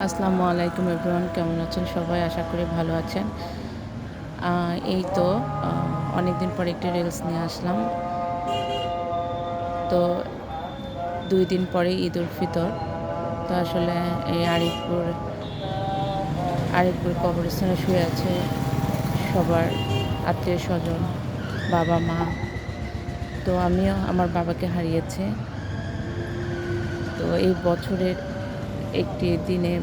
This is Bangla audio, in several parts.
আসসালামু আলাইকুম এভরিওয়ান, কেমন আছেন সবাই? আশা করি ভালো আছেন। এই তো অনেকদিন পরে একটি রিলস নিয়ে আসলাম। তো 2 দিন পরে ঈদ উল ফিতর। তো আসলে এই আরিফপুর কবরস্থানে শুয়ে আছে সবার আত্মীয়স্বজন, বাবা-মা। তো আমিও আমার বাবাকে হারিয়েছি। তো এই বছরের একটি দিনে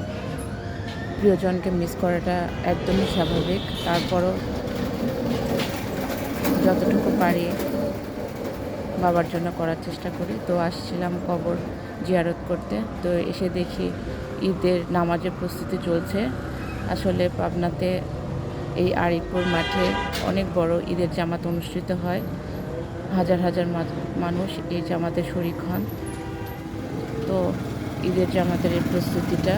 প্রিয়জনকে মিস করাটা একদমই স্বাভাবিক। তারপরও যতটুকু পারি বাবার জন্য করার চেষ্টা করি। তো আসছিলাম কবর জিয়ারত করতে। তো এসে দেখি ঈদের নামাজের প্রস্তুতি চলছে। আসলে পাবনাতে এই আরিফপুর মাঠে অনেক বড় ঈদের জামাত অনুষ্ঠিত হয়। হাজার হাজার মানুষ এই জামাতে শরিক হন। তো ঈদের জামাতের এই প্রস্তুতিটা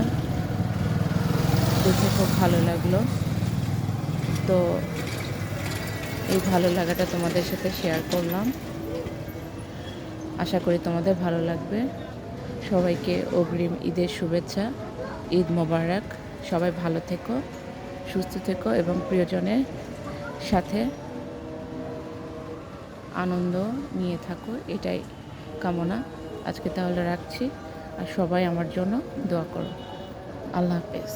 দেখে খুব ভালো লাগলো। তো এই ভালো লাগাটা তোমাদের সাথে শেয়ার করলাম। আশা করি তোমাদের ভালো লাগবে। সবাইকে অগ্রিম ঈদের শুভেচ্ছা। ঈদ মোবারক। সবাই ভালো থেকো, সুস্থ থেকো এবং প্রিয়জনের সাথে আনন্দ নিয়ে থাকো, এটাই কামনা। আজকে তাহলে রাখছি। আর সবাই আমার জন্য দোয়া করো। আল্লাহ হাফেজ।